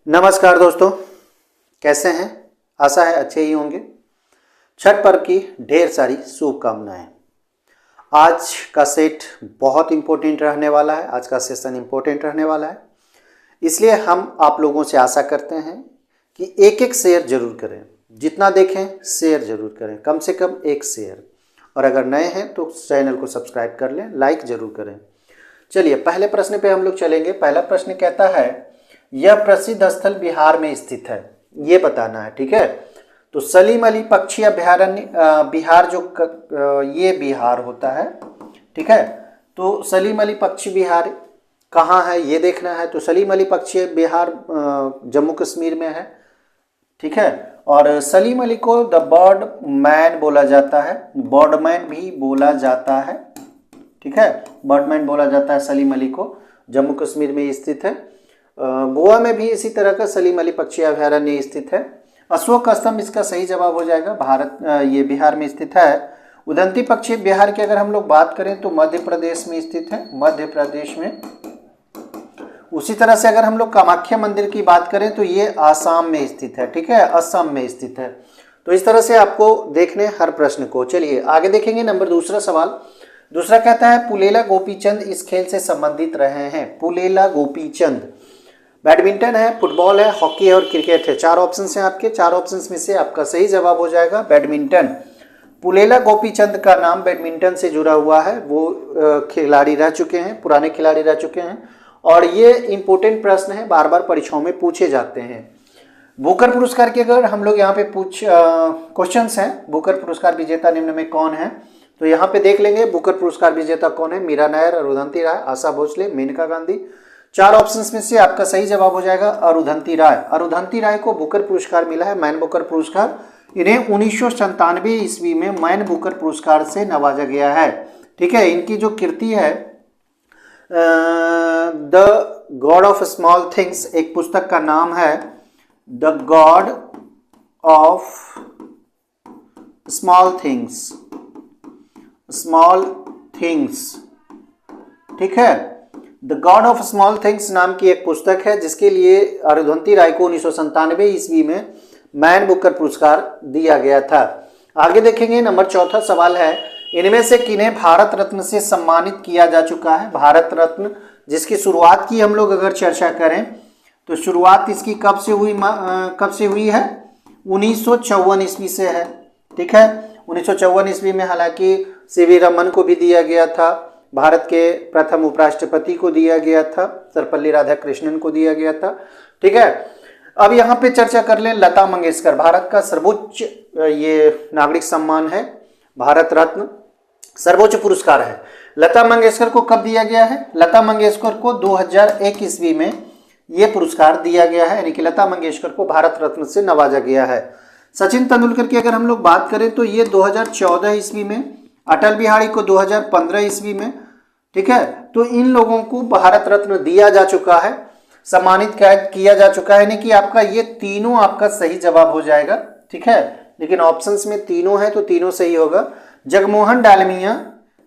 नमस्कार दोस्तों, कैसे हैं? आशा है अच्छे ही होंगे। छठ पर्व की ढेर सारी शुभकामनाएं। आज का सेट बहुत इम्पोर्टेंट रहने वाला है। आज का सेशन इम्पोर्टेंट रहने वाला है, इसलिए हम आप लोगों से आशा करते हैं कि एक एक शेयर जरूर करें। जितना देखें शेयर जरूर करें, कम से कम एक शेयर। और अगर नए हैं तो चैनल को सब्सक्राइब कर लें, लाइक जरूर करें। चलिए पहले प्रश्न पे हम लोग चलेंगे। पहला प्रश्न कहता है, यह प्रसिद्ध स्थल बिहार में स्थित है, ये बताना है। ठीक है, तो सलीम अली पक्षी अभयारण्य बिहार ये बिहार होता है। ठीक है, तो सलीम अली पक्षी बिहार कहाँ है ये देखना है। तो सलीम अली पक्षी बिहार जम्मू कश्मीर में है। ठीक है, और सलीम अली को द बर्ड मैन बोला जाता है, बर्डमैन भी बोला जाता है। ठीक है, बर्डमैन बोला जाता है सलीम अली को, जम्मू कश्मीर में स्थित है। गोवा में भी इसी तरह का सलीम अली पक्षी अभयारण्य स्थित है। अशोक स्तंभ इसका सही जवाब हो जाएगा। ये बिहार में स्थित है। उदंती पक्षी बिहार की अगर हम लोग बात करें तो मध्य प्रदेश में स्थित है, मध्य प्रदेश में। उसी तरह से अगर हम लोग कामाख्या मंदिर की बात करें तो ये आसाम में स्थित है। ठीक है, असम में स्थित है। तो इस तरह से आपको देखने हर प्रश्न को। चलिए आगे देखेंगे। नंबर दूसरा सवाल। दूसरा कहता है, पुलेला गोपीचंद इस खेल से संबंधित रहे हैं। पुलेला गोपीचंद बैडमिंटन है, फुटबॉल है, हॉकी है और क्रिकेट है। चार ऑप्शन हैं आपके। चार ऑप्शन में से आपका सही जवाब हो जाएगा बैडमिंटन। पुलेला गोपीचंद का नाम बैडमिंटन से जुड़ा हुआ है। वो खिलाड़ी रह चुके हैं, पुराने खिलाड़ी रह चुके हैं, और ये इंपॉर्टेंट प्रश्न है, बार बार परीक्षाओं में पूछे जाते हैं। बुकर पुरस्कार के अगर हम लोग यहाँ पे क्वेश्चन हैं, बुकर पुरस्कार विजेता निम्न में कौन है, तो यहाँ पे देख लेंगे बुकर पुरस्कार विजेता कौन है। मीरा नायर, अरुंधति राय, आशा भोसले, मेनका गांधी। चार ऑप्शंस में से आपका सही जवाब हो जाएगा अरुंधति राय। अरुंधति राय को बुकर पुरस्कार मिला है, मैन बुकर पुरस्कार। इन्हें 1997 ईस्वी में मैन बुकर पुरस्कार से नवाजा गया है। ठीक है, इनकी जो कृति है the God of small things, एक पुस्तक का नाम है the God of small things, small things. ठीक है, the God of small things नाम की एक पुस्तक है, जिसके लिए अरुंधति राय को 1997 ईस्वी में मैन बुकर पुरस्कार दिया गया था। आगे देखेंगे। नंबर चौथा सवाल है, इनमें से किन्हें भारत रत्न से सम्मानित किया जा चुका है। भारत रत्न जिसकी शुरुआत की हम लोग अगर चर्चा करें तो शुरुआत इसकी कब से हुई है? 1954 ईस्वी से है। ठीक है, 1954 ईस्वी में हालांकि सीवी रमन को भी दिया गया था, भारत के प्रथम उपराष्ट्रपति को दिया गया था, सर्वपल्ली राधाकृष्णन को दिया गया था। ठीक है, अब यहाँ पे चर्चा कर लें लता मंगेशकर। भारत का सर्वोच्च ये नागरिक सम्मान है, भारत रत्न सर्वोच्च पुरस्कार है। लता मंगेशकर को कब दिया गया है? लता मंगेशकर को 2001 ईस्वी में ये पुरस्कार दिया गया है, यानी कि लता मंगेशकर को भारत रत्न से नवाजा गया है। सचिन तेंदुलकर की अगर हम लोग बात करें तो ये 2014 ईस्वी में, अटल बिहारी को 2015 ईस्वी में। ठीक है, तो इन लोगों को भारत रत्न दिया जा चुका है, सम्मानित किया जा चुका है, यानी कि आपका ये तीनों आपका सही जवाब हो जाएगा। ठीक है, लेकिन ऑप्शंस में तीनों है तो तीनों सही होगा। जगमोहन डालमिया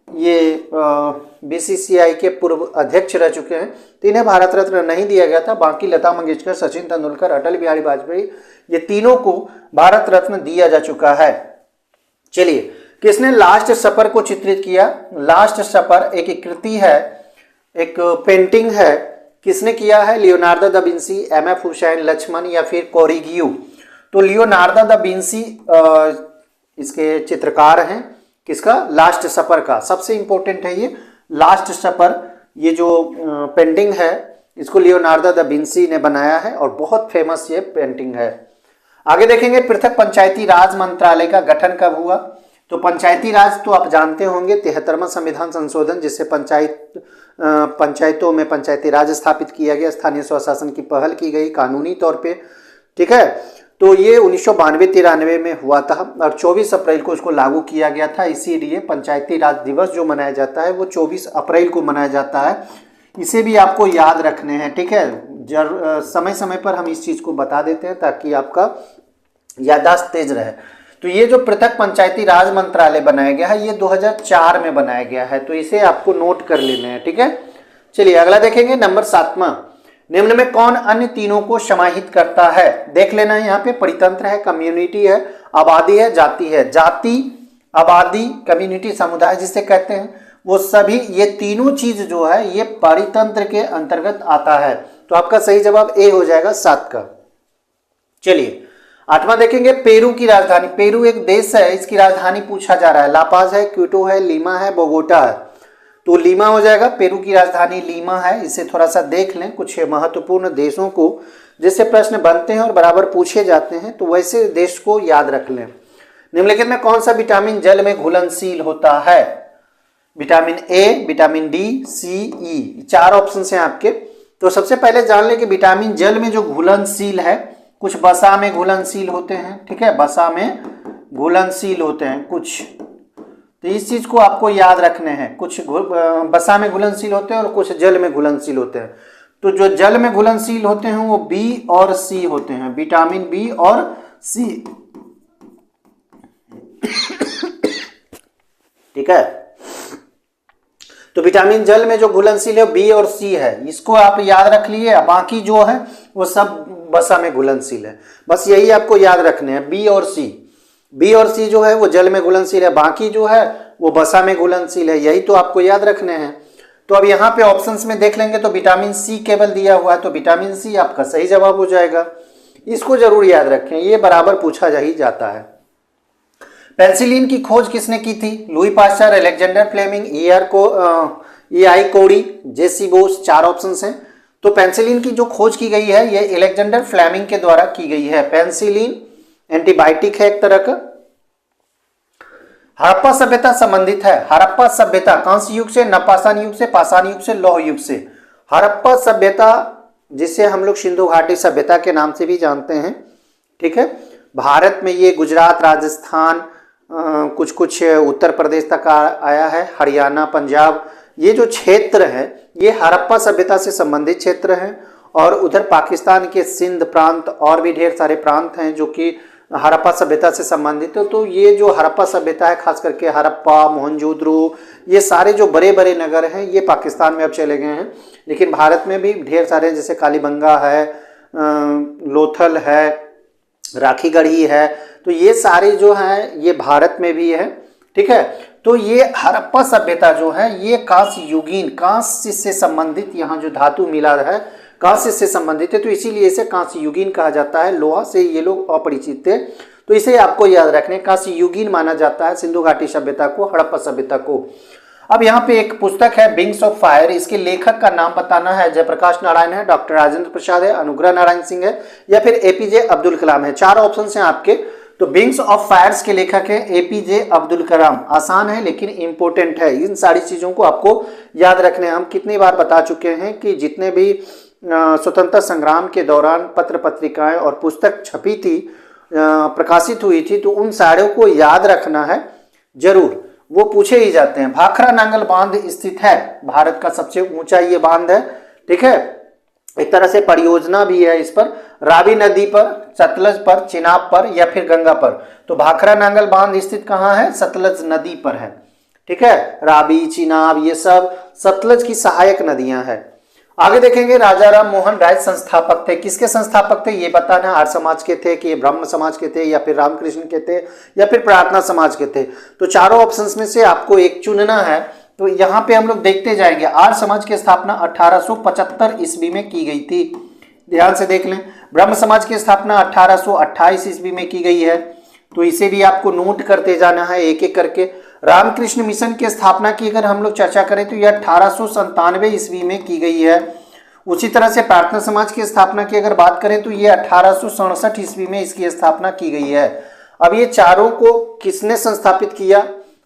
ये बीसीसीआई के पूर्व अध्यक्ष रह चुके हैं, तो इन्हें भारत रत्न नहीं दिया गया था। बाकी लता मंगेशकर, सचिन तेंदुलकर, अटल बिहारी वाजपेयी, ये तीनों को भारत रत्न दिया जा चुका है। चलिए, किसने लास्ट सपर को चित्रित किया? लास्ट सपर एक कृति है, एक पेंटिंग है, किसने किया है? Leonardo da Vinci, MF Hussain, Lakshman या फिर कोरिगियो। तो लियोनार्डो दा विंसी इसके चित्रकार हैं। किसका? लास्ट सपर का। सबसे इंपॉर्टेंट है ये लास्ट सपर। ये जो पेंटिंग है इसको लियोनार्डो दा विंसी ने बनाया है और बहुत फेमस ये पेंटिंग है। आगे देखेंगे। पृथक पंचायती राज मंत्रालय का गठन कब हुआ? तो पंचायती राज तो आप जानते होंगे, 73वां संविधान संशोधन, जिससे पंचायतों में पंचायती राज स्थापित किया गया, स्थानीय स्वशासन की पहल की गई कानूनी तौर पे। ठीक है, तो ये 1992-93 में हुआ था और 24 अप्रैल को इसको लागू किया गया था। इसीलिए पंचायती राज दिवस जो मनाया जाता है वो 24 अप्रैल को मनाया जाता है। इसे भी आपको याद रखने हैं। ठीक है, समय समय पर हम इस चीज़ को बता देते हैं ताकि आपका याददाश्त तेज रहे। तो ये जो पृथक पंचायती राज मंत्रालय बनाया गया है ये 2004 में बनाया गया है, तो इसे आपको नोट कर लेना है। ठीक है, चलिए अगला देखेंगे। नंबर 7वां, निम्न में कौन अन्य तीनों को समाहित करता है? देख लेना है यहाँ पे, परितंत्र है, कम्युनिटी है, आबादी है, जाति है। जाति, आबादी, कम्युनिटी, समुदाय जिसे कहते हैं, वो सभी ये तीनों चीज जो है ये परितंत्र के अंतर्गत आता है। तो आपका सही जवाब ए हो जाएगा 7 का। चलिए 8वां देखेंगे, पेरू की राजधानी। पेरू एक देश है, इसकी राजधानी पूछा जा रहा है। लापाज है, क्यूटो है, लीमा है, बोगोटा है। तो लीमा हो जाएगा, पेरू की राजधानी लीमा है। इसे थोड़ा सा देख लें, कुछ महत्वपूर्ण देशों को जिससे प्रश्न बनते हैं और बराबर पूछे जाते हैं, तो वैसे देश को याद रख लें। निम्नलिखित में कौन सा विटामिन जल में घुलनशील होता है? Vitamin A, vitamin D, C, E, 4 option हैं आपके। तो सबसे पहले जान लें कि विटामिन जल में जो घुलनशील है, कुछ वसा में घुलनशील होते हैं, ठीक है, वसा में घुलनशील होते हैं कुछ, तो इस चीज को आपको याद रखने हैं। कुछ वसा में घुलनशील होते हैं और कुछ जल में घुलनशील होते हैं। तो जो जल में घुलनशील होते हैं वो बी और सी होते हैं, विटामिन बी और सी, ठीक है। तो विटामिन जल में जो घुलनशील है बी और सी है, इसको आप याद रख लिए। बाकी जो है वो सब वसा में घुलनशील है, बस यही आपको याद रखने हैं, बी और सी। बी और सी जो है वो जल में घुलनशील है, बाकी जो है वो वसा में घुलनशील है, यही तो आपको याद रखने हैं। तो अब यहाँ पे ऑप्शंस में देख लेंगे तो विटामिन सी केवल दिया हुआ है, तो विटामिन सी आपका सही जवाब हो जाएगा। इसको जरूर याद रखें, ये बराबर पूछा जा ही जाता है। पेंसिलिन की खोज किसने की थी? Louis Pasteur, Alexander Fleming, E.I. कोड़ी, जेसी बोस, 4 ऑप्शंस हैं। तो पेंसिलिन की जो खोज की गई है ये अलेक्जेंडर फ्लेमिंग के द्वारा की गई है। पेंसिलिन एंटीबायोटिक है एक तरह का। हड़प्पा सभ्यता संबंधित है। हड़प्पा सभ्यता कांस्य युग से, नवपाषाण युग से, पाषाण युग से, लौह युग से। हड़प्पा सभ्यता जिसे हम लोग सिंधु घाटी सभ्यता के नाम से भी जानते हैं, ठीक है। भारत में ये गुजरात, राजस्थान, कुछ कुछ उत्तर प्रदेश तक आया है, हरियाणा, पंजाब, ये जो क्षेत्र है ये हड़प्पा सभ्यता से संबंधित क्षेत्र हैं। और उधर पाकिस्तान के सिंध प्रांत और भी ढेर सारे प्रांत हैं जो कि हड़प्पा सभ्यता से संबंधित है। तो ये जो हड़प्पा सभ्यता है, खास करके हड़प्पा, मोहनजोदड़ो, ये सारे जो बड़े बड़े नगर हैं ये पाकिस्तान में अब चले गए हैं, लेकिन भारत में भी ढेर सारे, जैसे कालीबंगा है, लोथल है, राखीगढ़ी है, तो ये सारे जो हैं ये भारत में भी है, ठीक है। तो ये हड़प्पा सभ्यता जो है ये कांस्य युगीन, कांस्य से संबंधित, यहाँ जो धातु मिला है कांस्य से संबंधित है, तो इसीलिए इसे कांस्य युगीन कहा जाता है। लोहा से ये लोग अपरिचित थे, तो इसे आपको याद रखने, कांस्य युगीन माना जाता है सिंधु घाटी सभ्यता को, हड़प्पा सभ्यता को। अब यहाँ पे एक पुस्तक है विंग्स ऑफ फायर, इसके लेखक का नाम बताना है। जयप्रकाश नारायण है, डॉक्टर राजेंद्र प्रसाद है, अनुग्रह नारायण सिंह है, या फिर एपीजे अब्दुल कलाम है। 4 ऑप्शन हैं आपके। तो विंग्स ऑफ फायर्स के लेखक है एपीजे अब्दुल कलाम। आसान है लेकिन इंपॉर्टेंट है, इन सारी चीजों को आपको याद रखने। हम कितनी बार बता चुके हैं कि जितने भी स्वतंत्रता संग्राम के दौरान पत्र पत्रिकाएं और पुस्तक छपी थी, प्रकाशित हुई थी, तो उन सारों को याद रखना है जरूर, वो पूछे ही जाते हैं। भाखरा नांगल बांध स्थित है, भारत का सबसे ऊंचा ये बांध है, ठीक है। एक तरह से परियोजना भी है इस पर, रावी नदी पर, सतलज पर, चिनाब पर या फिर गंगा पर। तो भाखरा नांगल बांध स्थित कहाँ है? सतलज नदी पर है, ठीक है। रावी, चिनाब ये सब सतलज की सहायक नदियां हैं। आगे देखेंगे, राजा राम मोहन राय संस्थापक थे। किसके संस्थापक थे ये बताना, आर्य समाज के थे कि ब्रह्म समाज के थे या फिर रामकृष्ण के थे या फिर प्रार्थना समाज के थे। तो चारों ऑप्शंस में से आपको एक चुनना है। तो यहाँ पे हम लोग देखते जाएंगे। आर्य समाज की स्थापना 1875 ईस्वी में की गई थी, ध्यान से देख लें। ब्रह्म समाज की स्थापना 1828 ईस्वी में की गई है, तो इसे भी आपको नोट करते जाना है एक एक करके। रामकृष्ण मिशन की स्थापना की अगर हम लोग चर्चा करें तो यह 1897 ईस्वी में की गई है। उसी तरह से प्रार्थना समाज की स्थापना की अगर बात करें तो ये 1867 ईस्वी में इसकी स्थापना की गई है। अब ये चारों को किसने संस्थापित किया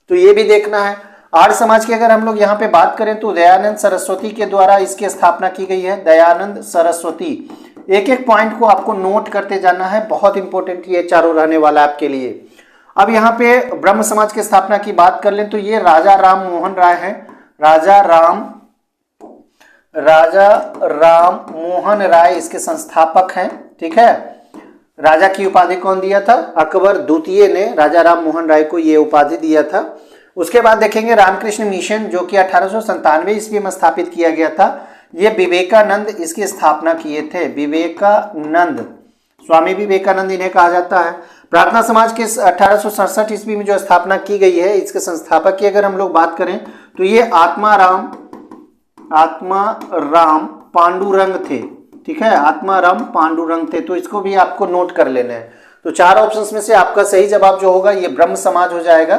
तो ये भी देखना है। आर्य समाज की अगर हम लोग यहाँ पे बात करें तो दयानंद सरस्वती के द्वारा इसकी स्थापना की गई है, दयानंद सरस्वती। एक एक पॉइंट को आपको नोट करते जाना है, बहुत इंपॉर्टेंट ये चारों रहने वाला आपके लिए। अब यहाँ पे ब्रह्म समाज की स्थापना की बात कर लें तो ये राजा राम मोहन राय हैं। राजा राम मोहन राय इसके संस्थापक हैं, ठीक है। राजा की उपाधि कौन दिया था? अकबर द्वितीय ने राजा राम मोहन राय को ये उपाधि दिया था। उसके बाद देखेंगे रामकृष्ण मिशन जो कि 1897 ईस्वी में स्थापित किया गया था। ये विवेकानंद इसकी स्थापना किए थे। विवेकानंद, स्वामी विवेकानंद इन्हें कहा जाता है। प्रार्थना समाज के 1867 ईस्वी में जो स्थापना की गई है, इसके संस्थापक की अगर हम लोग बात करें तो ये आत्माराम पांडुरंग थे। ठीक है, आत्माराम पांडुरंग थे, तो इसको भी आपको नोट कर लेना है। तो 4 ऑप्शंस में से आपका सही जवाब जो होगा ये ब्रह्म समाज हो जाएगा।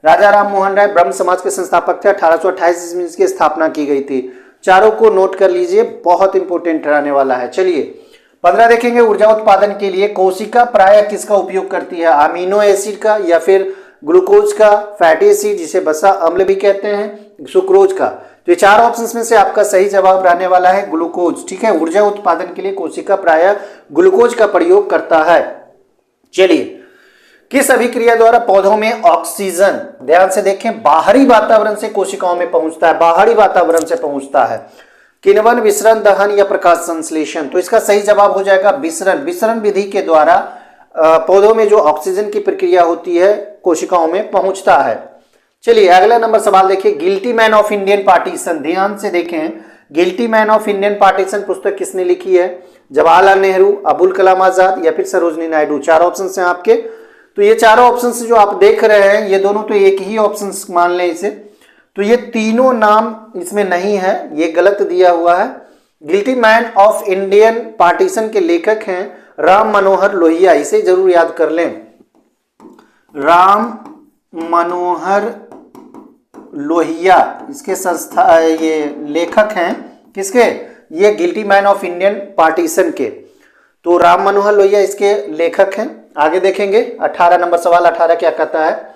राजा राम मोहन राय ब्रह्म समाज के संस्थापक थे। 1828 ईस्वी में इसकी स्थापना की गई थी। चारों को नोट कर लीजिए, बहुत इंपॉर्टेंट रहने वाला है। चलिए 15 देखेंगे, ऊर्जा उत्पादन के लिए कोशिका प्राय किसका उपयोग करती है? अमीनो एसिड का, या फिर ग्लूकोज का, फैटी एसिड जिसे वसा अम्ल भी कहते हैं, सुक्रोज का। तो ये 4 ऑप्शंस में से आपका सही जवाब रहने वाला है ग्लूकोज। ठीक है, ऊर्जा उत्पादन के लिए कोशिका प्राय ग्लूकोज का प्रयोग करता है। चलिए, किस अभिक्रिया द्वारा पौधों में ऑक्सीजन, ध्यान से देखें, बाहरी वातावरण से कोशिकाओं में पहुंचता है, बाहरी वातावरण से पहुंचता है? किण्वन, विसरण, दहन या प्रकाश संश्लेषण? तो इसका सही जवाब हो जाएगा विसरण। विसरण विधि के द्वारा पौधों में जो ऑक्सीजन की प्रक्रिया होती है कोशिकाओं में पहुंचता है। चलिए अगला नंबर सवाल देखिए, guilty man of Indian partition. ध्यान से देखें, guilty man of Indian partition पुस्तक किसने लिखी है? जवाहरलाल नेहरू, अबुल कलाम आजाद या फिर सरोजनी नायडू? 4 ऑप्शन हैं आपके। तो ये 4 ऑप्शन जो आप देख रहे हैं, ये दोनों तो एक ही ऑप्शन मान लें इसे। तो ये तीनों नाम इसमें नहीं है, ये गलत दिया हुआ है। Guilty man of Indian partition के लेखक हैं राम मनोहर लोहिया, इसे जरूर याद कर लें। राम मनोहर लोहिया इसके संस्था, ये लेखक हैं किसके? ये guilty man of Indian partition के। तो राम मनोहर लोहिया इसके लेखक हैं। आगे देखेंगे 18 नंबर सवाल। 18 क्या कहता है?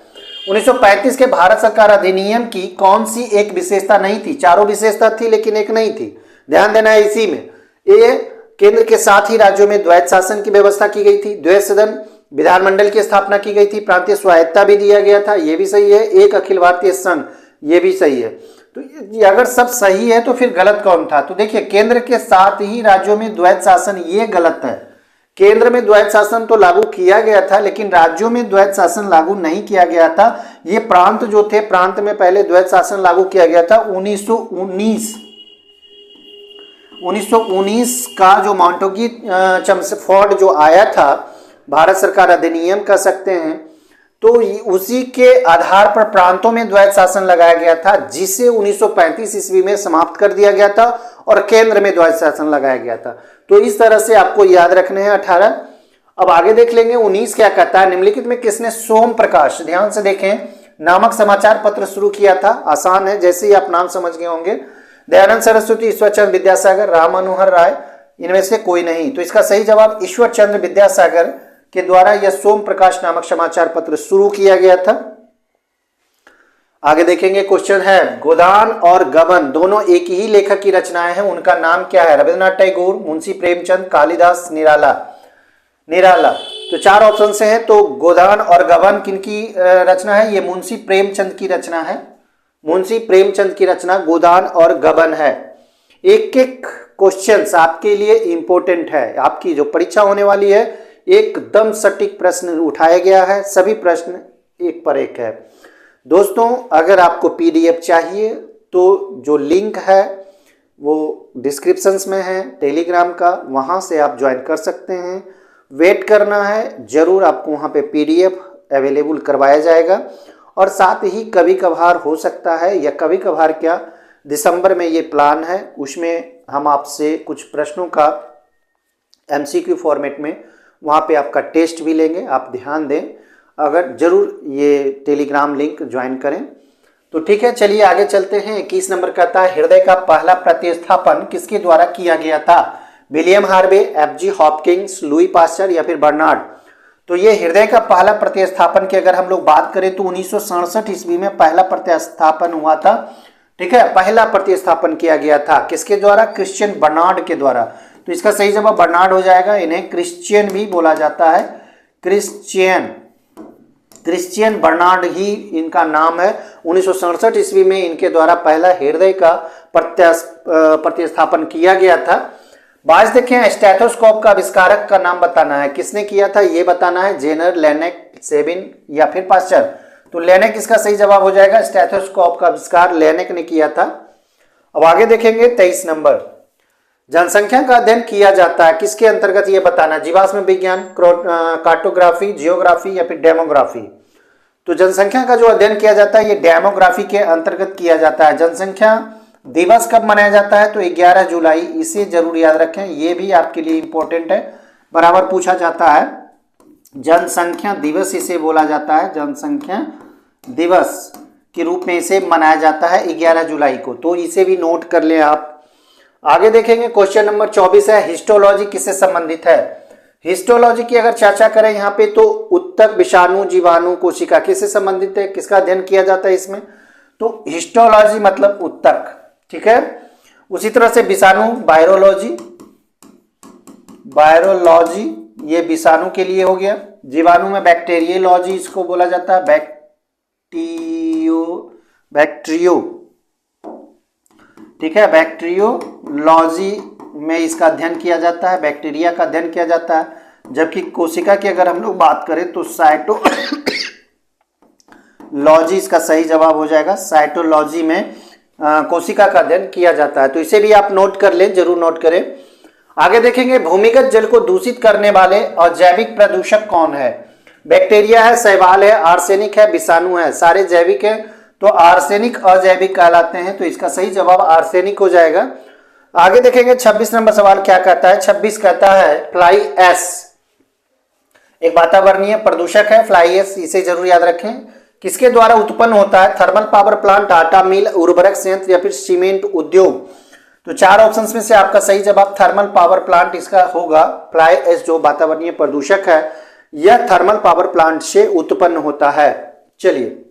1935 के भारत सरकार अधिनियम की कौन सी एक विशेषता नहीं थी? चारों विशेषता थी लेकिन एक नहीं थी, ध्यान देना है इसी में। ये केंद्र के साथ ही राज्यों में द्वैत शासन की व्यवस्था की गई थी, द्वैत सदन विधानमंडल की स्थापना की गई थी, प्रांतीय स्वायत्ता भी दिया गया था, ये भी सही है, एक अखिल भारतीय संघ, ये भी सही है। तो ये अगर सब सही है तो फिर गलत कौन था? तो देखिए, केंद्र के साथ ही राज्यों में द्वैत शासन, ये गलत है। केंद्र में द्वैत शासन तो लागू किया गया था लेकिन राज्यों में द्वैत शासन लागू नहीं किया गया था। ये प्रांत जो थे, प्रांत में पहले द्वैत शासन लागू किया गया था 1919 का जो मॉन्टेग्यू चम्सफोर्ड जो आया था, भारत सरकार अधिनियम कह सकते हैं, तो उसी के आधार पर प्रांतों में द्वैत शासन लगाया गया था, जिसे 1935 ईस्वी में समाप्त कर दिया गया था और केंद्र में द्वैत शासन लगाया गया था। तो इस तरह से आपको याद रखने हैं 18। अब आगे देख लेंगे 19 क्या कहता है? निम्नलिखित में किसने सोम प्रकाश, ध्यान से देखें, नामक समाचार पत्र शुरू किया था? आसान है, जैसे ही आप नाम समझ गए होंगे। दयानंद सरस्वती, ईश्वरचंद्र विद्यासागर, राम मनोहर राय, इनमें से कोई नहीं। तो इसका सही जवाब ईश्वरचंद्र विद्यासागर के द्वारा यह सोम प्रकाश नामक समाचार पत्र शुरू किया गया था। आगे देखेंगे, क्वेश्चन है, गोदान और गबन दोनों एक ही लेखक की रचनाएं हैं, उनका नाम क्या है? रविंद्रनाथ टैगोर, मुंशी प्रेमचंद, कालिदास, निराला। तो 4 ऑप्शन से हैं। तो गोदान और गबन किनकी रचना है? ये मुंशी प्रेमचंद की रचना है। मुंशी प्रेमचंद की रचना गोदान और गबन है। एक एक क्वेश्चंस आपके लिए इंपॉर्टेंट है, आपकी जो परीक्षा होने वाली है एकदम सटीक प्रश्न उठाया गया है, सभी प्रश्न एक पर एक है। दोस्तों, अगर आपको पीडीएफ चाहिए तो जो लिंक है वो डिस्क्रिप्शंस में है टेलीग्राम का, वहाँ से आप ज्वाइन कर सकते हैं। वेट करना है, ज़रूर आपको वहाँ पे पीडीएफ अवेलेबल करवाया जाएगा। और साथ ही कभी कभार हो सकता है, या कभी कभार क्या, दिसंबर में ये प्लान है, उसमें हम आपसे कुछ प्रश्नों का एमसीक्यू फॉर्मेट में वहाँ पे आपका टेस्ट भी लेंगे। आप ध्यान दें, अगर जरूर ये टेलीग्राम लिंक ज्वाइन करें तो ठीक है। चलिए आगे चलते हैं। 21 नंबर कहता है, हृदय का पहला प्रतिस्थापन किसके द्वारा किया गया था? William Harvey, FG Hopkins, Louis Pasteur या फिर बर्नार्ड? तो ये हृदय का पहला प्रतिस्थापन की अगर हम लोग बात करें तो 1967 ईस्वी में पहला प्रतिस्थापन हुआ था। ठीक है, पहला प्रतिस्थापन किया गया था किसके द्वारा? क्रिश्चियन बर्नार्ड के द्वारा। तो इसका सही जवाब बर्नार्ड हो जाएगा। इन्हें क्रिश्चियन भी बोला जाता है, क्रिश्चियन बर्नार्ड ही इनका नाम है। 1967 ईस्वी में इनके द्वारा पहला हृदय का प्रतिस्थापन किया गया था। 22 देखें, स्टेथोस्कोप का आविष्कारक का नाम बताना है, किसने किया था ये बताना है, जेनर, लेनेक, सेबिन या फिर पास्चर? तो लेनेक इसका सही जवाब हो जाएगा। स्टेथोस्कोप का आविष्कार लेनेक ने किया था। अब आगे देखेंगे 23 नंबर। जनसंख्या का अध्ययन किया जाता है किसके अंतर्गत, ये बताना, जीवाश्म विज्ञान, कार्टोग्राफी, जियोग्राफी या फिर डेमोग्राफी। तो जनसंख्या का जो अध्ययन किया जाता है ये डेमोग्राफी के अंतर्गत किया जाता है। जनसंख्या दिवस कब मनाया जाता है, तो 11 जुलाई, इसे जरूर याद रखें, ये भी आपके लिए इंपॉर्टेंट है, बराबर पूछा जाता है। जनसंख्या दिवस इसे बोला जाता है, जनसंख्या दिवस के रूप में इसे मनाया जाता है 11 जुलाई को, तो इसे भी नोट कर लें आप। आगे देखेंगे क्वेश्चन नंबर 24 है, हिस्टोलॉजी किससे संबंधित है। हिस्टोलॉजी की अगर चर्चा करें यहाँ पे तो उत्तक, विषाणु, जीवाणु, कोशिका किससे संबंधित है, किसका अध्ययन किया जाता है इसमें, तो हिस्टोलॉजी मतलब उत्तक, ठीक है। उसी तरह से विषाणु वायरोलॉजी, वायरोलॉजी ये विषाणु के लिए हो गया। जीवाणु में बैक्टीरियोलॉजी इसको बोला जाता है, बैक्टीरियो, ठीक है, बैक्टीरियोलॉजी में इसका अध्ययन किया जाता है, बैक्टीरिया का अध्ययन किया जाता है। जबकि कोशिका की अगर हम लोग बात करें तो साइटोलॉजी इसका सही जवाब हो जाएगा, साइटोलॉजी में कोशिका का अध्ययन किया जाता है, तो इसे भी आप नोट कर लें, जरूर नोट करें। आगे देखेंगे भूमिगत जल को दूषित करने वाले अजैविक प्रदूषक कौन है। बैक्टीरिया है, शैवाल है, आर्सेनिक है, विषाणु है, सारे जैविक है, तो आर्सेनिक अजैविक कहलाते हैं, तो इसका सही जवाब आर्सेनिक हो जाएगा। आगे देखेंगे 26 नंबर सवाल क्या कहता है। 26 कहता है फ्लाई एश एक वातावरणीय प्रदूषक है, फ्लाई एश इसे जरूर याद रखें, किसके द्वारा उत्पन्न होता है, थर्मल पावर प्लांट, आटा मिल, उर्वरक संयंत्र या फिर सीमेंट उद्योग। तो 4 ऑप्शंस में से आपका सही जवाब थर्मल पावर प्लांट इसका होगा। फ्लाई एश जो वातावरणीय प्रदूषक है यह थर्मल पावर प्लांट से उत्पन्न होता है। चलिए,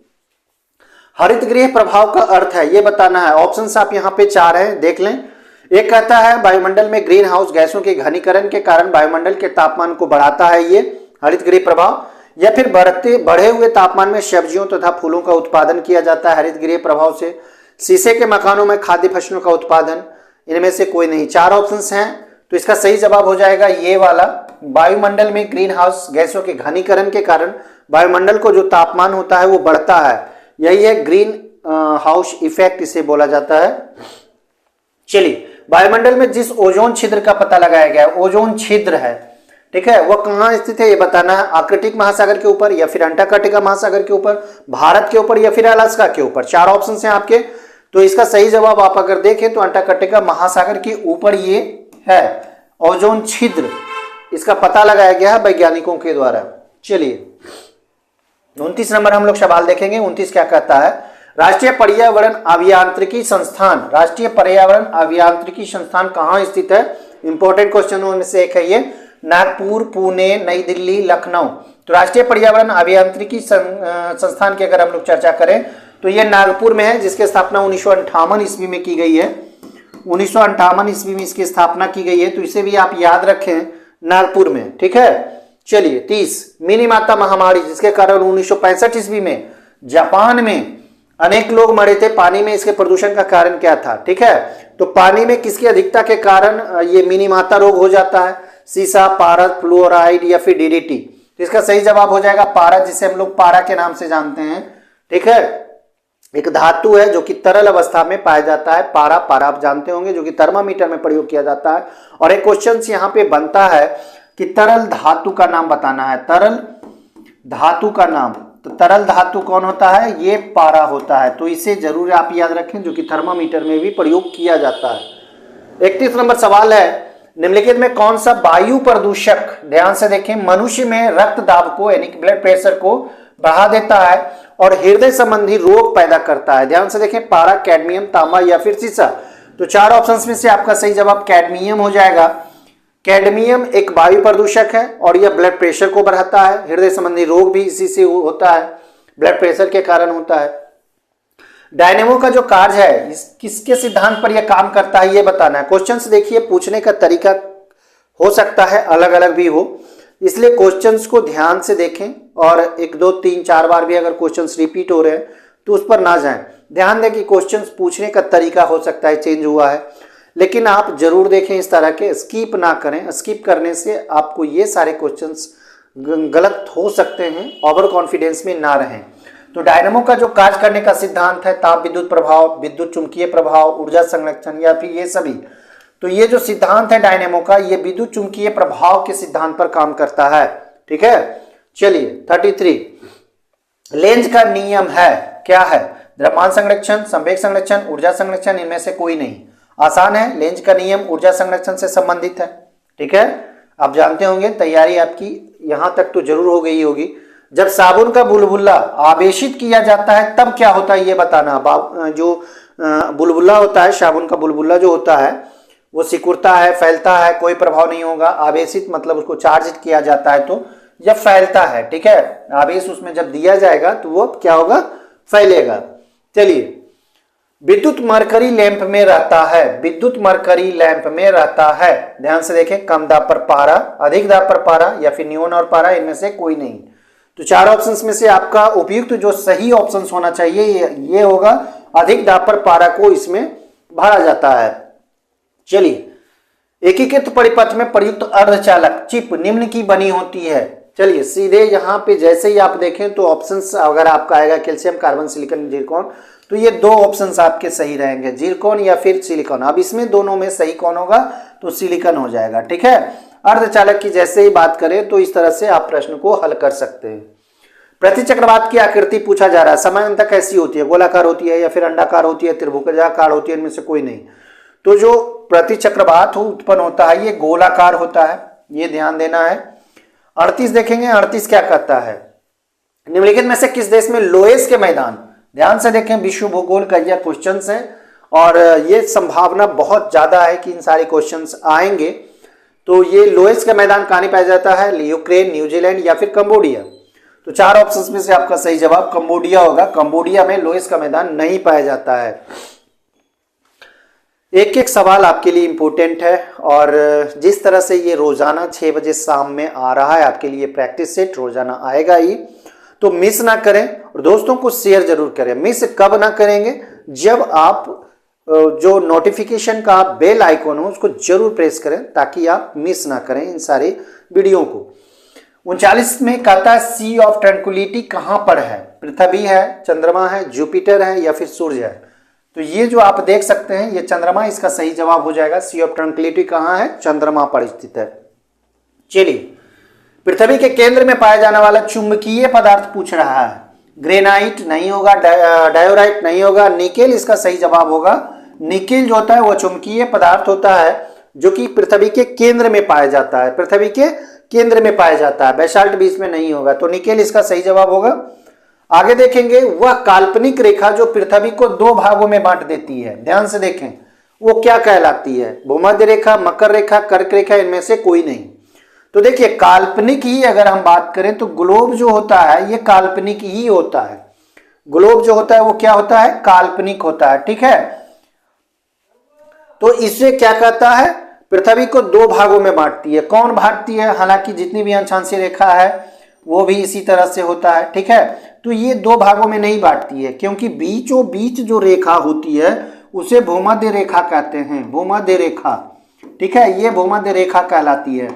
हरित गृह प्रभाव का अर्थ है ये बताना है। ऑप्शंस आप यहाँ पे 4 हैं, देख लें। एक कहता है वायुमंडल में ग्रीन हाउस गैसों के घनीकरण के कारण वायुमंडल के तापमान को बढ़ाता है ये हरित गृह प्रभाव, या फिर बढ़े हुए तापमान में सब्जियों तथा फूलों का उत्पादन किया जाता है हरित गृह प्रभाव से, शीशे के मकानों में खाद्य फसलों का उत्पादन, इनमें से कोई नहीं। 4 ऑप्शंस हैं, तो इसका सही जवाब हो जाएगा ये वाला, वायुमंडल में ग्रीन हाउस गैसों के घनीकरण के कारण वायुमंडल को जो तापमान होता है वो बढ़ता है, यही है ग्रीन हाउस इफेक्ट इसे बोला जाता है। चलिए, वायुमंडल में जिस ओजोन छिद्र का पता लगाया गया है, ओजोन छिद्र है, ठीक है, वह कहाँ स्थित है ये बताना है। आर्कटिक महासागर के ऊपर या फिर अंटार्कटिका महासागर के ऊपर, भारत के ऊपर या फिर अलास्का के ऊपर। 4 ऑप्शन हैं आपके, तो इसका सही जवाब आप अगर देखें तो अंटार्कटिका महासागर के ऊपर ये है ओजोन छिद्र, इसका पता लगाया गया है वैज्ञानिकों के द्वारा। चलिए 29 नंबर हम लोग सवाल देखेंगे। 29 क्या कहता है, राष्ट्रीय पर्यावरण अभियांत्रिकी संस्थान, राष्ट्रीय पर्यावरण अभियांत्रिकी संस्थान कहाँ स्थित है। इंपॉर्टेंट क्वेश्चनों में से एक है ये, नागपुर, पुणे, नई दिल्ली, लखनऊ। तो राष्ट्रीय पर्यावरण अभियांत्रिकी संस्थान की अगर हम लोग चर्चा करें तो ये नागपुर में है, जिसकी स्थापना 1958 ईस्वी में की गई है। 1958 ईस्वी में इसकी स्थापना की गई है, तो इसे भी आप याद रखें, नागपुर में, ठीक है। चलिए 30, मिनीमाता महामारी जिसके कारण 1965 ईस्वी में जापान में अनेक लोग मरे थे पानी में, इसके प्रदूषण का कारण क्या था, ठीक है। तो पानी में किसकी अधिकता के कारण ये मिनीमाता रोग हो जाता है, सीसा, पारद, फ्लोराइड या फिर डीडीटी। तो इसका सही जवाब हो जाएगा पारा, जिसे हम लोग पारा के नाम से जानते हैं, ठीक है। एक धातु है जो कि तरल अवस्था में पाया जाता है, पारा, पारा आप जानते होंगे, जो कि थर्मामीटर में प्रयोग किया जाता है। और एक क्वेश्चन यहाँ पे बनता है कि तरल धातु का नाम बताना है, तरल धातु का नाम। तो तरल धातु कौन होता है, ये पारा होता है, तो इसे जरूर आप याद रखें, जो कि थर्मामीटर में भी प्रयोग किया जाता है। 31 नंबर सवाल है, निम्नलिखित में कौन सा वायु प्रदूषक, ध्यान से देखें, मनुष्य में रक्त दाब को यानी कि ब्लड प्रेशर को बढ़ा देता है और हृदय संबंधी रोग पैदा करता है। ध्यान से देखें, पारा, कैडमियम, तांबा या फिर सीसा। तो 4 ऑप्शंस में से आपका सही जवाब कैडमियम हो जाएगा। कैडमियम एक वायु प्रदूषक है और यह ब्लड प्रेशर को बढ़ाता है, हृदय संबंधी रोग भी इसी से होता है, ब्लड प्रेशर के कारण होता है। डायनेमो का जो कार्य है किसके सिद्धांत पर यह काम करता है ये बताना है। क्वेश्चंस देखिए, पूछने का तरीका हो सकता है अलग अलग भी हो, इसलिए क्वेश्चंस को ध्यान से देखें और 1 2 3 4 बार भी अगर क्वेश्चंस रिपीट हो रहे हैं तो उस पर ना जाएं। ध्यान दें कि क्वेश्चंस पूछने का तरीका हो सकता है चेंज हुआ है, लेकिन आप जरूर देखें इस तरह के, स्किप ना करें। स्किप करने से आपको ये सारे क्वेश्चंस गलत हो सकते हैं, ओवर कॉन्फिडेंस में ना रहें। तो डायनेमो का जो कार्य करने का सिद्धांत है, ताप विद्युत प्रभाव, विद्युत चुंबकीय प्रभाव, ऊर्जा संरक्षण या फिर ये सभी, तो ये जो सिद्धांत है डायनेमो का, ये विद्युत चुंबकीय प्रभाव के सिद्धांत पर काम करता है। ठीक है, चलिए 33, लेंज का नियम है, क्या है? द्रव्यमान संरक्षण, संवेग संरक्षण, ऊर्जा संरक्षण, इनमें से कोई नहीं। आसान है, लेंज का नियम ऊर्जा संरक्षण से संबंधित है। ठीक है, आप जानते होंगे, तैयारी आपकी यहां तक तो जरूर हो गई होगी। जब साबुन का बुलबुला आवेशित किया जाता है तब क्या होता है ये बताना। जो बुलबुला होता है, साबुन का बुलबुला जो होता है वो सिकुड़ता है, फैलता है, कोई प्रभाव नहीं होगा। आवेशित मतलब उसको चार्ज किया जाता है तो जब फैलता है, ठीक है, आवेश उसमें जब दिया जाएगा तो वो क्या होगा? फैलेगा। चलिए, विद्युत मरकरी लैंप में रहता है, विद्युत मरकरी लैंप में रहता है। ध्यान से देखें, कम दाब पर पारा, अधिक दाब पर पारा या फिर नियोन और पारा, इनमें से कोई नहीं। तो चार ऑप्शंस में से आपका उपयुक्त जो सही ऑप्शंस होना चाहिए ये होगा, अधिक दाब पर पारा को इसमें भरा जाता है। चलिए, एकीकृत परिपथ में प्रयुक्त अर्धचालक चिप निम्न की बनी होती है। चलिए सीधे यहाँ पे जैसे ही आप देखें तो ऑप्शंस अगर आपका आएगा कैल्शियम, कार्बन, सिलिकॉन, जिरकॉन, तो ये दो ऑप्शंस आपके सही रहेंगे, जिरकॉन या फिर सिलिकॉन। अब इसमें दोनों में सही कौन होगा? तो सिलिकॉन हो जाएगा। ठीक है, अर्धचालक की जैसे ही बात करें तो इस तरह से आप प्रश्न को हल कर सकते हैं। प्रतिचक्रवात की आकृति पूछा जा रहा है, सामान्यतः कैसी होती है? गोलाकार होती है या फिर अंडाकार होती है, त्रिभुजाकार होती है, इनमें से कोई नहीं। तो जो प्रतिचक्रवात उत्पन्न होता है ये गोलाकार होता है, ये ध्यान देना है। 38 देखेंगे, 38 क्या कहता है? निम्नलिखित में से किस देश में लोएस के मैदान, ध्यान से देखें, विश्व भूगोल का यह क्वेश्चन है और ये संभावना बहुत ज्यादा है कि इन सारे क्वेश्चंस आएंगे। तो ये लोएस का मैदान कहां नहीं पाया जाता है? यूक्रेन, न्यूजीलैंड या फिर कंबोडिया। तो चार ऑप्शंस में से आपका सही जवाब कंबोडिया होगा। कंबोडिया में लोएस का मैदान नहीं पाया जाता है। एक एक सवाल आपके लिए इंपॉर्टेंट है और जिस तरह से ये रोजाना 6 बजे शाम में आ रहा है आपके लिए प्रैक्टिस सेट, रोजाना आएगा ही, तो मिस ना करें और दोस्तों को शेयर जरूर करें। मिस कब ना करेंगे? जब आप जो नोटिफिकेशन का बेल आइकॉन हो उसको जरूर प्रेस करें ताकि आप मिस ना करें इन सारे वीडियो को। 39 में कहता है सी ऑफ ट्रैंक्विलिटी कहां पर है? पृथ्वी है, चंद्रमा है, जुपिटर है या फिर सूर्य है? तो ये जो आप देख सकते हैं ये चंद्रमा इसका सही जवाब हो जाएगा। सी ऑफ ट्रैंक्विलिटी कहां है? चंद्रमा पर स्थित है। चलिए, पृथ्वी के केंद्र में पाया जाने वाला चुंबकीय पदार्थ पूछ रहा है। ग्रेनाइट नहीं होगा, डायोराइट नहीं होगा, निकेल इसका सही जवाब होगा। निकेल जो होता है वो चुंबकीय पदार्थ होता है जो कि पृथ्वी के केंद्र में पाया जाता है, पृथ्वी के केंद्र में पाया जाता है, बेसाल्ट बीच में नहीं होगा। तो निकेल इसका सही जवाब होगा। आगे देखेंगे, वह काल्पनिक रेखा जो पृथ्वी को दो भागों में बांट देती है, ध्यान से देखें, वो क्या कहलाती है? भूमध्य रेखा, मकर रेखा, कर्क रेखा, इनमें से कोई नहीं। तो देखिए, काल्पनिक ही अगर हम बात करें तो ग्लोब जो होता है ये काल्पनिक ही होता है। ग्लोब जो होता है वो क्या होता है? काल्पनिक होता है। ठीक है, तो इससे क्या कहता है? पृथ्वी को दो भागों में बांटती है। कौन बांटती है? हालांकि जितनी भी अक्षांशीय रेखा है वो भी इसी तरह से होता है। ठीक है, तो ये दो भागों में नहीं बांटती है क्योंकि बीचों बीच जो रेखा होती है उसे भूमध्य रेखा कहते हैं, भूमध्य रेखा। ठीक है, ये भूमध्य रेखा कहलाती है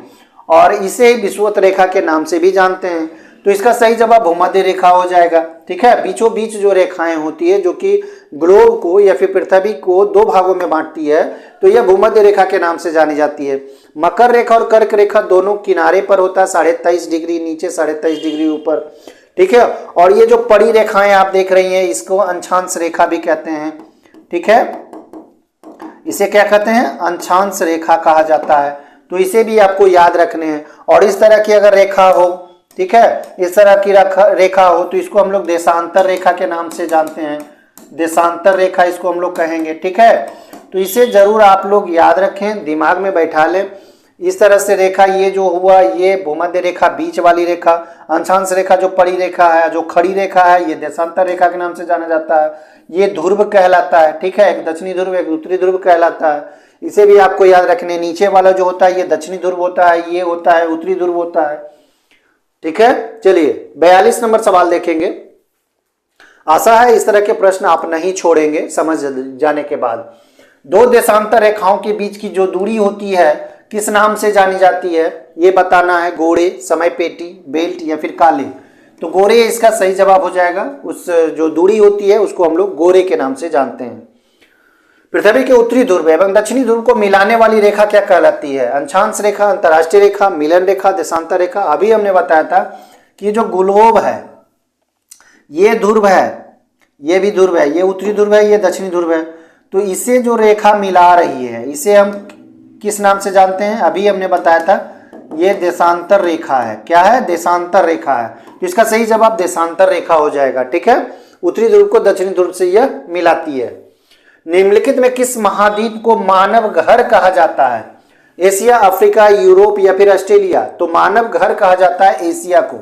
और इसे विषुवत रेखा के नाम से भी जानते हैं। तो इसका सही जवाब भूमध्य रेखा हो जाएगा। ठीक है, बीचों बीच जो रेखाएं होती है जो कि ग्लोब को या फिर पृथ्वी को दो भागों में बांटती है तो यह भूमध्य रेखा के नाम से जानी जाती है। मकर रेखा और कर्क रेखा दोनों किनारे पर होता है, 23.5 डिग्री नीचे, 23.5 डिग्री ऊपर। ठीक है, और ये जो पड़ी रेखाएं आप देख रही हैं इसको अंशांश रेखा भी कहते हैं। ठीक है, इसे क्या कहते हैं? अंशांश रेखा कहा जाता है। तो इसे भी आपको याद रखने हैं। और इस तरह की अगर रेखा हो, ठीक है, इस तरह की रेखा हो तो इसको हम लोग देशांतर रेखा के नाम से जानते हैं, देशांतर रेखा इसको हम लोग कहेंगे। ठीक है, तो इसे जरूर आप लोग याद रखें, दिमाग में बैठा लें। इस तरह से रेखा ये जो हुआ ये भूमध्य रेखा, बीच वाली रेखा, अंशांश रेखा जो पड़ी रेखा है, जो खड़ी रेखा है, ये देशांतर रेखा के नाम से जाना जाता है। ये ध्रुव कहलाता है। ठीक है, एक दक्षिणी ध्रुव एक उत्तरी ध्रुव कहलाता है। इसे भी आपको याद रखने। नीचे वाला जो होता है ये दक्षिणी ध्रुव होता है, ये होता है उत्तरी ध्रुव होता है। ठीक है, चलिए 42 नंबर सवाल देखेंगे। आशा है इस तरह के प्रश्न आप नहीं छोड़ेंगे समझ जाने के बाद। दो देशांतर रेखाओं के बीच की जो दूरी होती है किस नाम से जानी जाती है ये बताना है। गोरे, समय पेटी, बेल्ट या फिर काले। तो गोरे इसका सही जवाब हो जाएगा। उस जो दूरी होती है उसको हम लोग गोरे के नाम से जानते हैं। पृथ्वी के उत्तरी ध्रुव एवं दक्षिणी ध्रुव को मिलाने वाली रेखा क्या कहलाती है? अक्षांश रेखा, अंतर्राष्ट्रीय रेखा, मिलन रेखा, देशांतर रेखा। अभी हमने बताया था कि जो ग्लोब है, ये ध्रुव है, ये भी ध्रुव है, ये उत्तरी ध्रुव है, ये दक्षिणी ध्रुव है, तो इसे जो रेखा मिला रही है इसे हम किस नाम से जानते हैं? अभी हमने बताया था ये देशांतर रेखा है। क्या है? देशांतर रेखा है। तो इसका सही जवाब देशांतर रेखा हो जाएगा। ठीक है, उत्तरी ध्रुव को दक्षिणी ध्रुव से यह मिलाती है। निम्नलिखित में किस महाद्वीप को मानव घर कहा जाता है? एशिया, अफ्रीका, यूरोप या फिर ऑस्ट्रेलिया? तो मानव घर कहा जाता है एशिया को।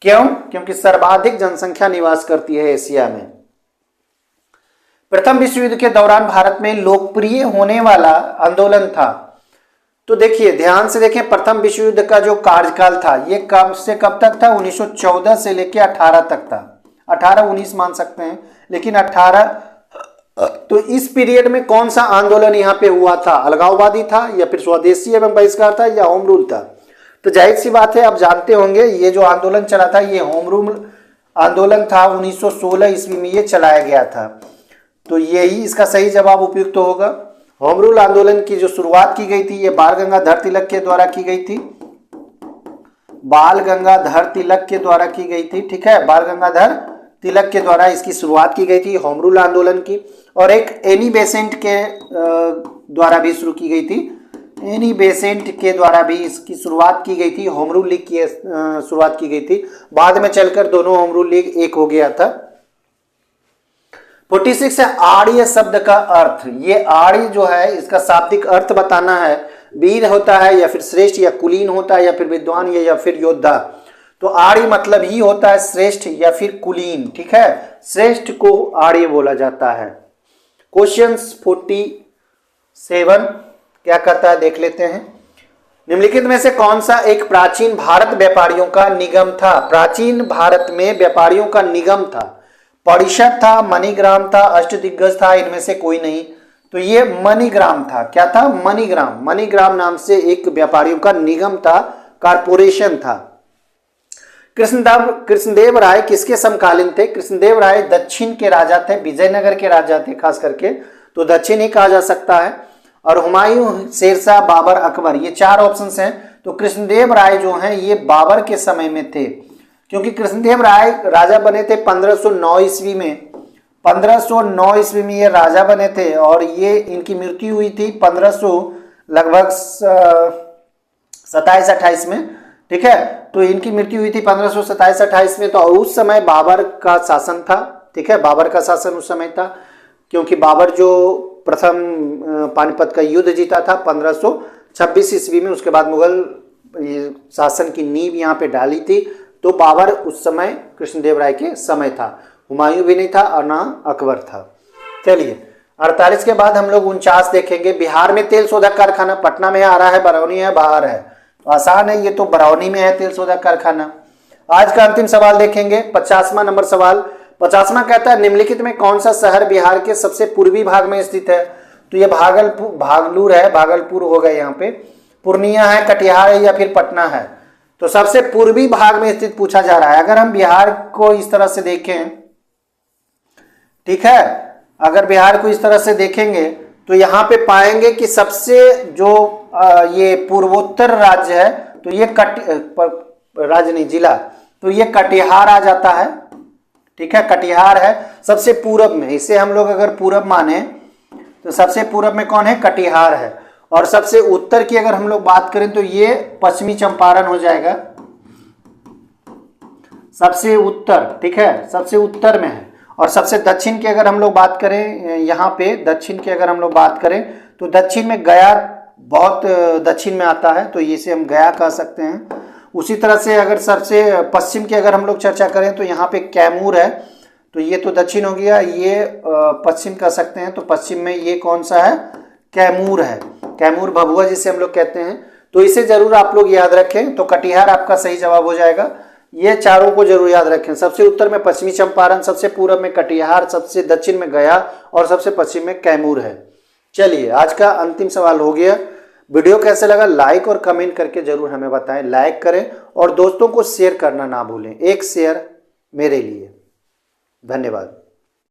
क्यों? क्योंकि सर्वाधिक जनसंख्या निवास करती है एशिया में। प्रथम विश्व युद्ध के दौरान भारत में लोकप्रिय होने वाला आंदोलन था। तो देखिए, ध्यान से देखें, प्रथम विश्व युद्ध का जो कार्यकाल था ये कब से कब तक था? 1914 से लेकर 18 तक था। 18-19 मान सकते हैं, लेकिन 18। तो इस पीरियड में कौन सा आंदोलन यहाँ पे हुआ था? अलगाववादी था या फिर स्वदेशी एवं बहिष्कार था या होम रूल था? तो जाहिर सी बात है, आप जानते होंगे ये जो आंदोलन चला था ये होम रूल आंदोलन था। 1916 ईस्वी में ये चलाया गया था। तो यही इसका सही जवाब उपयुक्त तो होगा। होम रूल आंदोलन की जो शुरुआत की गई थी ये बाल गंगाधर तिलक के द्वारा की गई थी। बाल गंगाधर तिलक के द्वारा की गई थी। ठीक है, बाल गंगाधर तिलक के द्वारा इसकी शुरुआत की गई थी होम रूल आंदोलन की। और एक एनी बेसेंट के द्वारा भी शुरू की गई थी। एनी बेसेंट के द्वारा भी इसकी शुरुआत की गई थी। होम रूल लीग की शुरुआत की गई थी। बाद में चलकर दोनों होम रूल लीग एक हो गया था। 46 है आर्य शब्द का अर्थ। ये आर्य जो है इसका शाब्दिक अर्थ बताना है। वीर होता है या फिर श्रेष्ठ या कुलीन होता है या फिर विद्वान या फिर योद्धा। तो आर्य मतलब ही होता है श्रेष्ठ या फिर कुलीन। ठीक है, श्रेष्ठ को आर्य बोला जाता है। क्वेश्चन 47 क्या कहता है देख लेते हैं। निम्नलिखित में से कौन सा एक प्राचीन भारत व्यापारियों का निगम था? प्राचीन भारत में व्यापारियों का निगम था। परिषद था, मणिग्राम था, अष्टदिग्गज था, इनमें से कोई नहीं। तो ये मणिग्राम था। क्या था? मणिग्राम। मणिग्राम नाम से एक व्यापारियों का निगम था, कारपोरेशन था। कृष्णदेव राय किसके समकालीन थे? कृष्णदेव राय दक्षिण के राजा थे, विजयनगर के राजा थे खास करके, तो दक्षिण ही कहा जा सकता है। और हुमायूं, शेरशाह, बाबर, अकबर, ये 4 ऑप्शंस हैं। तो कृष्णदेव राय जो हैं ये बाबर के समय में थे, क्योंकि कृष्णदेव राय राजा बने थे 1509 ईस्वी में। 1509 ईस्वी में ये राजा बने थे और ये इनकी मृत्यु हुई थी 1500 लगभग 27-28 में। ठीक है, तो इनकी मृत्यु हुई थी 1527-28 में। तो उस समय बाबर का शासन था। ठीक है, बाबर का शासन उस समय था, क्योंकि बाबर जो प्रथम पानीपत का युद्ध जीता था 1526 ईस्वी में। उसके बाद मुगल शासन की नींव यहाँ पे डाली थी। तो बाबर उस समय कृष्णदेव राय के समय था। हुमायूं भी नहीं था और ना अकबर था। चलिए 48 के बाद हम लोग 49 देखेंगे। बिहार में तेल शोधक कारखाना पटना में आ रहा है, बरौनी है, बाहर है? तो आसान है, ये तो बरौनी में है तेल शोधक कारखाना। आज का अंतिम सवाल देखेंगे, 50वां नंबर सवाल। 50वां कहता है निम्नलिखित में कौन सा शहर बिहार के सबसे पूर्वी भाग में स्थित है? तो ये भागलपुर है, भागलपुर होगा यहाँ पे। पूर्णिया है, कटिहार है या फिर पटना है? तो सबसे पूर्वी भाग में स्थित पूछा जा रहा है। अगर हम बिहार को इस तरह से देखें, ठीक है, अगर बिहार को इस तरह से देखेंगे तो यहाँ पे पाएंगे कि सबसे जो ये पूर्वोत्तर राज्य है, तो ये राज्य नहीं, जिला, तो ये कटिहार आ जाता है। ठीक है, कटिहार है सबसे पूरब में। इसे हम लोग अगर पूरब माने तो सबसे पूरब में कौन है? कटिहार है। और सबसे उत्तर की अगर हम लोग बात करें तो ये पश्चिमी चंपारण हो जाएगा, सबसे उत्तर। ठीक है, सबसे उत्तर में है। और सबसे दक्षिण की अगर हम लोग बात करें, यहाँ पे दक्षिण की अगर हम लोग बात करें तो दक्षिण में गया बहुत दक्षिण में आता है, तो इसे हम गया कह सकते हैं। उसी तरह से अगर सबसे पश्चिम की अगर हम लोग चर्चा करें तो यहाँ पे कैमूर है, तो ये तो दक्षिण हो गया, ये पश्चिम कह सकते हैं। तो पश्चिम में ये कौन सा है? कैमूर है। कैमूर भभुआ जिसे हम लोग कहते हैं। तो इसे जरूर आप लोग याद रखें। तो कटिहार आपका सही जवाब हो जाएगा। ये चारों को जरूर याद रखें। सबसे उत्तर में पश्चिमी चंपारण, सबसे पूर्व में कटिहार, सबसे दक्षिण में गया और सबसे पश्चिम में कैमूर है। चलिए आज का अंतिम सवाल हो गया। वीडियो कैसे लगा लाइक और कमेंट करके जरूर हमें बताएं। लाइक करें और दोस्तों को शेयर करना ना भूलें। एक शेयर मेरे लिए। धन्यवाद।